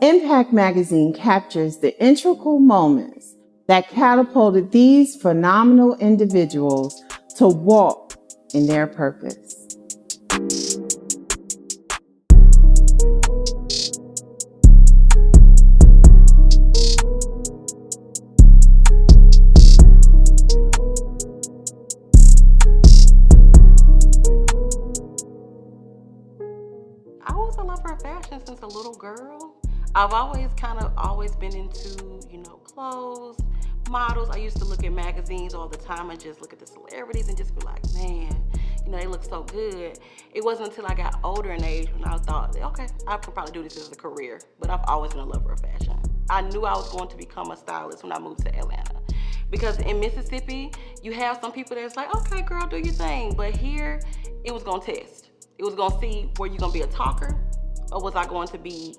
Impact Magazine captures the integral moments that catapulted these phenomenal individuals to walk in their purpose. I was a lover of fashion since a little girl. I've always been into, clothes, models. I used to look at magazines all the time and just look at the celebrities and just be like, man, they look so good. It wasn't until I got older in age when I thought, okay, I could probably do this as a career, but I've always been a lover of fashion. I knew I was going to become a stylist when I moved to Atlanta. Because in Mississippi, you have some people that's like, okay, girl, do your thing. But here, it was going to test. It was going to see, were you going to be a talker or was I going to be,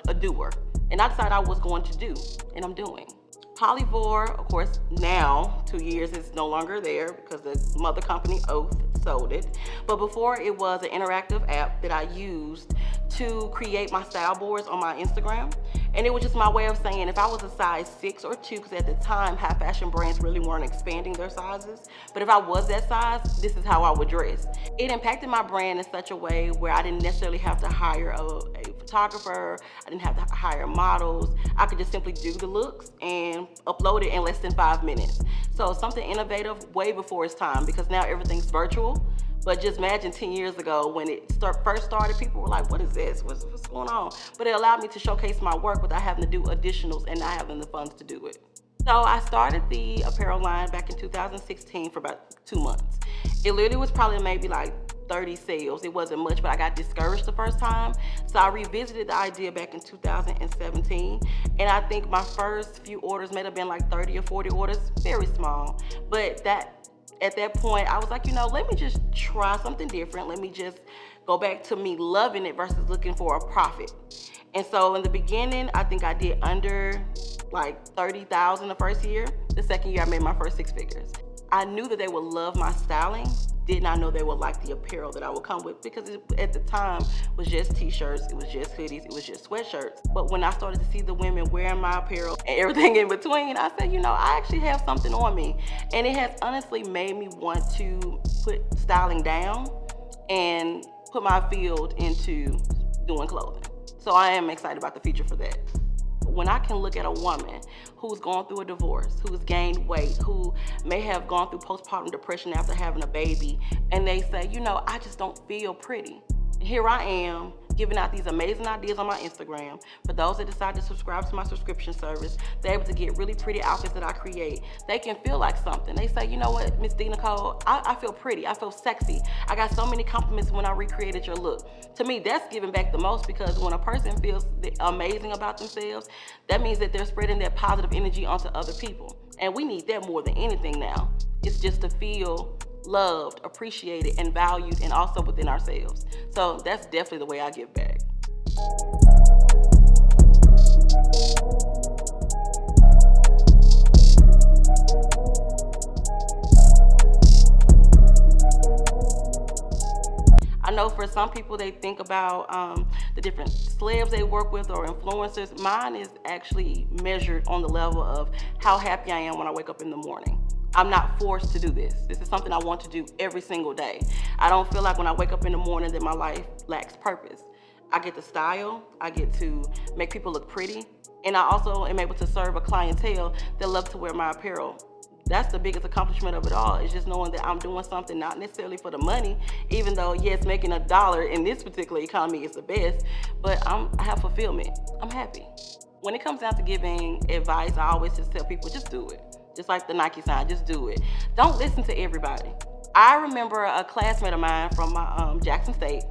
a doer? And I decided I was going to do, and I'm doing. Polyvore, of course, now, 2 years, is no longer there because the mother company, Oath, sold it. But before, it was an interactive app that I used to create my style boards on my Instagram. And it was just my way of saying if I was a size 6 or 2, because at the time, high fashion brands really weren't expanding their sizes. But if I was that size, this is how I would dress. It impacted my brand in such a way where I didn't necessarily have to hire a photographer. I didn't have to hire models. I could just simply do the looks and upload it in less than 5 minutes. So something innovative way before its time, because now everything's virtual. But just imagine 10 years ago when it first started, people were like, what is this? What's going on? But it allowed me to showcase my work without having to do additionals and not having the funds to do it. So I started the apparel line back in 2016 for about 2 months. It literally was probably maybe like 30 sales. It wasn't much, but I got discouraged the first time. So I revisited the idea back in 2017. And I think my first few orders may have been like 30 or 40 orders, very small. But at that point, I was like, let me just try something different. Let me just go back to me loving it versus looking for a profit. And so in the beginning, I think I did under like 30,000 the first year. The second year, I made my first 6 figures. I knew that they would love my styling. Did not know they would like the apparel that I would come with, because at the time was just t-shirts, it was just hoodies, it was just sweatshirts. But when I started to see the women wearing my apparel and everything in between, I said, I actually have something on me. And it has honestly made me want to put styling down and put my field into doing clothing. So I am excited about the future for that. When I can look at a woman who's gone through a divorce, who's gained weight, who may have gone through postpartum depression after having a baby, and they say, I just don't feel pretty. Here I am giving out these amazing ideas on my Instagram. For those that decide to subscribe to my subscription service, they're able to get really pretty outfits that I create. They can feel like something. They say, you know what, Miss D. Nicole, I feel pretty, I feel sexy. I got so many compliments when I recreated your look. To me, that's giving back the most, because when a person feels amazing about themselves, that means that they're spreading that positive energy onto other people. And we need that more than anything now. It's just to feel loved, appreciated, and valued, and also within ourselves. So that's definitely the way I give back. I know for some people, they think about the different celebs they work with or influencers. Mine is actually measured on the level of how happy I am when I wake up in the morning. I'm not forced to do this. This is something I want to do every single day. I don't feel like when I wake up in the morning that my life lacks purpose. I get to style, I get to make people look pretty, and I also am able to serve a clientele that love to wear my apparel. That's the biggest accomplishment of it all, is just knowing that I'm doing something not necessarily for the money, even though, yes, making $1 in this particular economy is the best, but I have fulfillment. I'm happy. When it comes down to giving advice, I always just tell people, just do it. Just like the Nike sign, just do it. Don't listen to everybody. I remember a classmate of mine from my Jackson State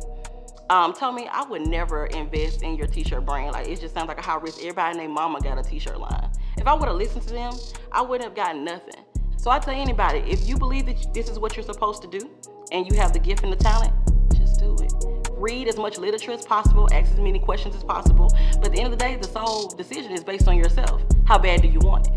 told me I would never invest in your t-shirt brand. Like, it just sounds like a high risk. Everybody and their mama got a t-shirt line. If I would have listened to them, I wouldn't have gotten nothing. So I tell anybody, if you believe that this is what you're supposed to do and you have the gift and the talent, just do it. Read as much literature as possible, ask as many questions as possible. But at the end of the day, the sole decision is based on yourself. How bad do you want it?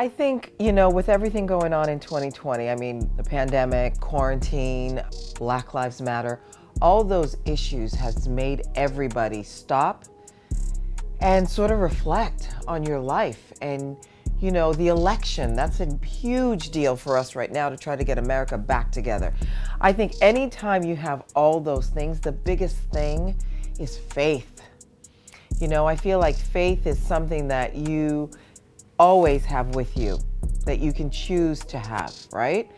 I think, with everything going on in 2020, I mean, the pandemic, quarantine, Black Lives Matter, all those issues has made everybody stop and sort of reflect on your life. And, the election, that's a huge deal for us right now to try to get America back together. I think anytime you have all those things, the biggest thing is faith. I feel like faith is something that you always have with you, that you can choose to have, right?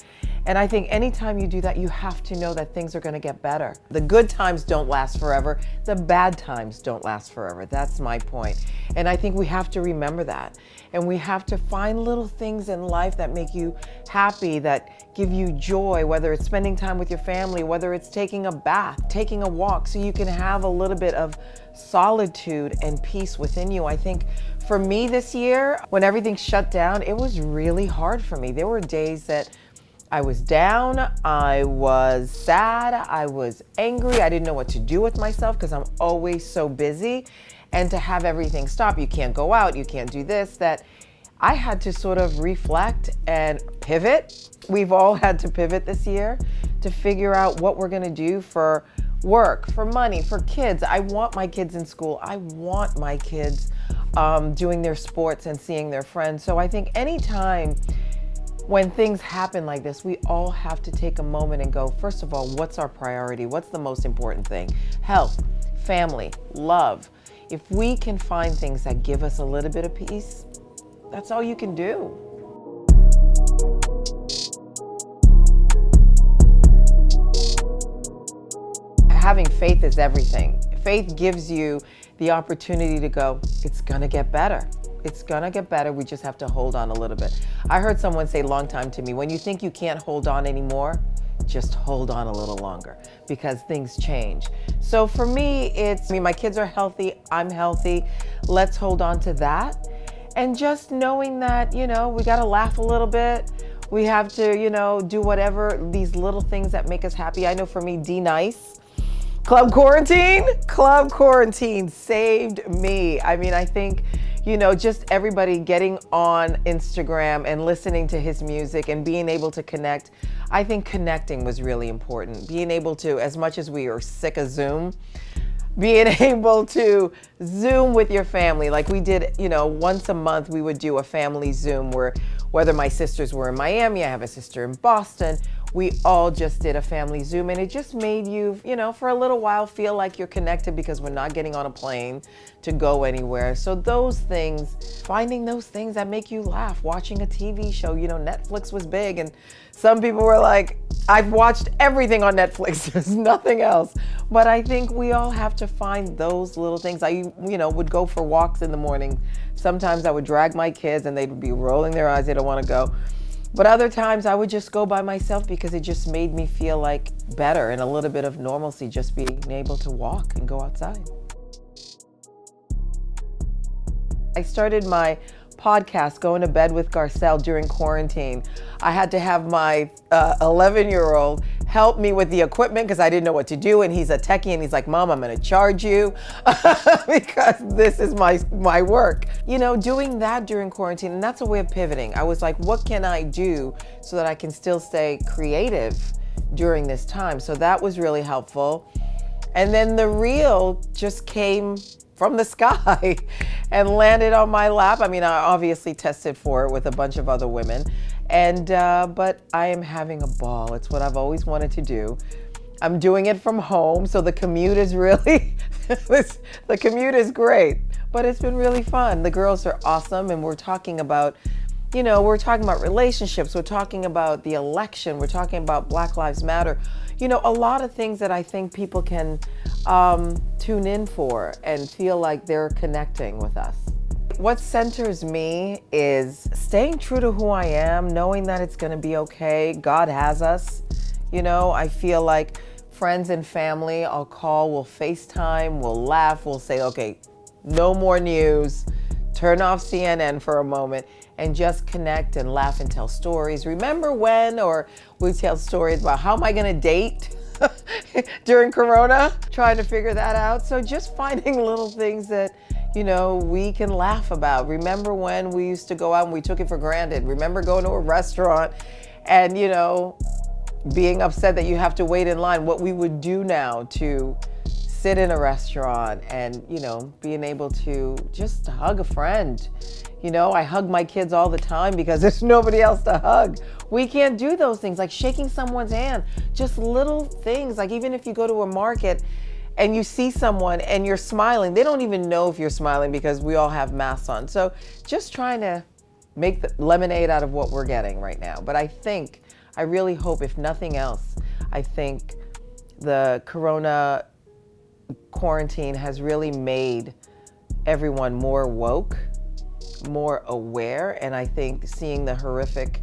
And I think anytime you do that, you have to know that things are going to get better. The good times don't last forever. The bad times don't last forever. That's my point. And I think we have to remember that. And we have to find little things in life that make you happy, that give you joy, whether it's spending time with your family, whether it's taking a bath, taking a walk, so you can have a little bit of solitude and peace within you. I think for me this year, when everything shut down, it was really hard for me. There were days that I was down, I was sad, I was angry, I didn't know what to do with myself because I'm always so busy. And to have everything stop, you can't go out, you can't do this, that I had to sort of reflect and pivot. We've all had to pivot this year to figure out what we're gonna do for work, for money, for kids. I want my kids in school. I want my kids doing their sports and seeing their friends. So I think anytime when things happen like this, we all have to take a moment and go, first of all, what's our priority? What's the most important thing? Health, family, love. If we can find things that give us a little bit of peace, that's all you can do. Having faith is everything. Faith gives you the opportunity to go, it's gonna get better. It's gonna get better. We just have to hold on a little bit. I heard someone say a long time to me, when you think you can't hold on anymore, just hold on a little longer because things change. So for me, my kids are healthy, I'm healthy. Let's hold on to that. And just knowing that, we gotta laugh a little bit. We have to, do whatever, these little things that make us happy. I know for me, D-Nice, Club Quarantine saved me. I mean, I think, just everybody getting on Instagram and listening to his music and being able to connect. I think connecting was really important. Being able to, as much as we are sick of Zoom, being able to Zoom with your family. Like we did, once a month we would do a family Zoom where, whether my sisters were in Miami, I have a sister in Boston, we all just did a family Zoom, and it just made you, for a little while feel like you're connected because we're not getting on a plane to go anywhere. So those things, finding those things that make you laugh, watching a TV show, Netflix was big, and some people were like, I've watched everything on Netflix, there's nothing else. But I think we all have to find those little things. I, would go for walks in the morning. Sometimes I would drag my kids and they'd be rolling their eyes, they don't want to go. But other times I would just go by myself because it just made me feel like better and a little bit of normalcy, just being able to walk and go outside. I started my podcast, Going to Bed with Garcelle, during quarantine. I had to have my 11-year-old help me with the equipment because I didn't know what to do. And he's a techie and he's like, Mom, I'm going to charge you because this is my work. Doing that during quarantine, and that's a way of pivoting. I was like, what can I do so that I can still stay creative during this time? So that was really helpful. And then the reel just came from the sky and landed on my lap. I mean, I obviously tested for it with a bunch of other women, but I am having a ball. It's what I've always wanted to do. I'm doing it from home, so the commute is really, the commute is great, but it's been really fun. The girls are awesome, and we're talking about, we're talking about relationships, we're talking about the election, we're talking about Black Lives Matter. A lot of things that I think people can tune in for and feel like they're connecting with us. What centers me is staying true to who I am, knowing that it's gonna be okay. God has us. I feel like friends and family, I'll call, we'll FaceTime, we'll laugh, we'll say, okay, no more news, turn off CNN for a moment, and just connect and laugh and tell stories. Remember when? Or we tell stories about how am I gonna date during Corona? Trying to figure that out. So just finding little things that, we can laugh about. Remember when we used to go out and we took it for granted? Remember going to a restaurant and, being upset that you have to wait in line? What we would do now to sit in a restaurant and, being able to just hug a friend. I hug my kids all the time because there's nobody else to hug. We can't do those things, like shaking someone's hand, just little things. Like even if you go to a market and you see someone and you're smiling, they don't even know if you're smiling because we all have masks on. So just trying to make the lemonade out of what we're getting right now. But I really hope, if nothing else, I think the corona quarantine has really made everyone more woke, more aware, and I think seeing the horrific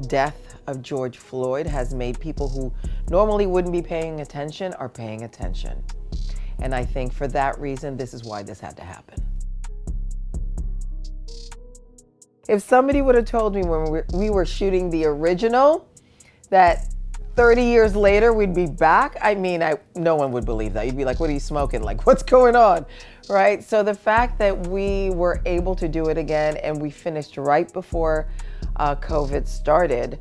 death of George Floyd has made people who normally wouldn't be paying attention are paying attention. And I think for that reason, this is why this had to happen. If somebody would have told me when we were shooting the original that 30 years later we'd be back, no one would believe that. You'd be like, what are you smoking? Like, what's going on? Right? So the fact that we were able to do it again and we finished right before COVID started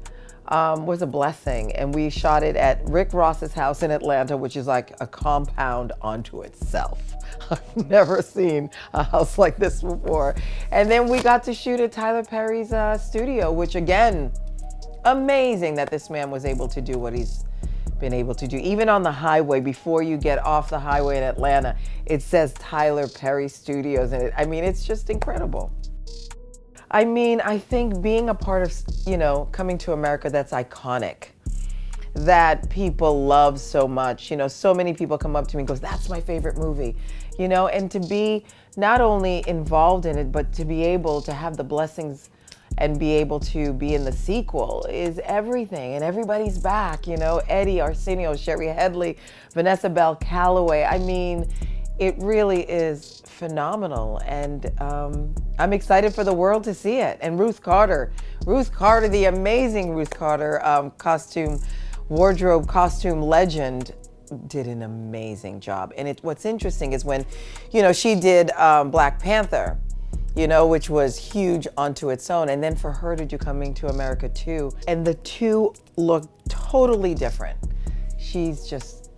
was a blessing. And we shot it at Rick Ross's house in Atlanta, which is like a compound onto itself. I've never seen a house like this before. And then we got to shoot at Tyler Perry's studio, which again, amazing that this man was able to do what he's been able to do. Even on the highway, before you get off the highway in Atlanta, it says Tyler Perry Studios. And it's just incredible. I think being a part of, coming to America that's iconic, that people love so much, so many people come up to me and goes, that's my favorite movie, and to be not only involved in it, but to be able to have the blessings and be able to be in the sequel is everything. And everybody's back, Eddie Arsenio, Sherry Headley, Vanessa Bell Calloway. It really is phenomenal. And I'm excited for the world to see it. And Ruth Carter, the amazing Ruth Carter, wardrobe costume legend, did an amazing job. And what's interesting is when, she did Black Panther, which was huge onto its own. And then for her to do Coming to America 2, and the two look totally different. She's just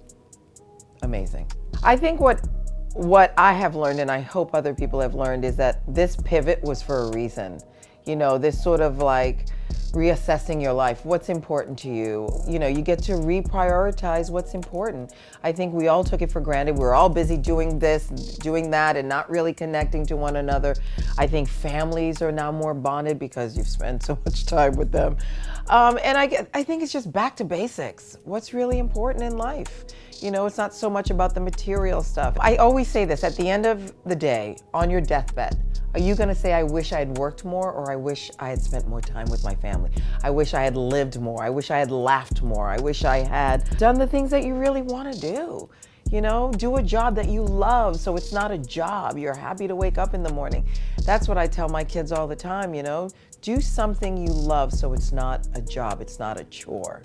amazing. I think what I have learned, and I hope other people have learned, is that this pivot was for a reason. This sort of like reassessing your life, what's important to you. You get to reprioritize what's important. I think we all took it for granted. We're all busy doing this, doing that, and not really connecting to one another. I think families are now more bonded because you've spent so much time with them. And I think it's just back to basics. What's really important in life? It's not so much about the material stuff. I always say this, at the end of the day, on your deathbed, are you gonna say, I wish I had worked more, or I wish I had spent more time with my family? I wish I had lived more. I wish I had laughed more. I wish I had done the things that you really wanna do. Do a job that you love so it's not a job. You're happy to wake up in the morning. That's what I tell my kids all the time, do something you love so it's not a job, it's not a chore.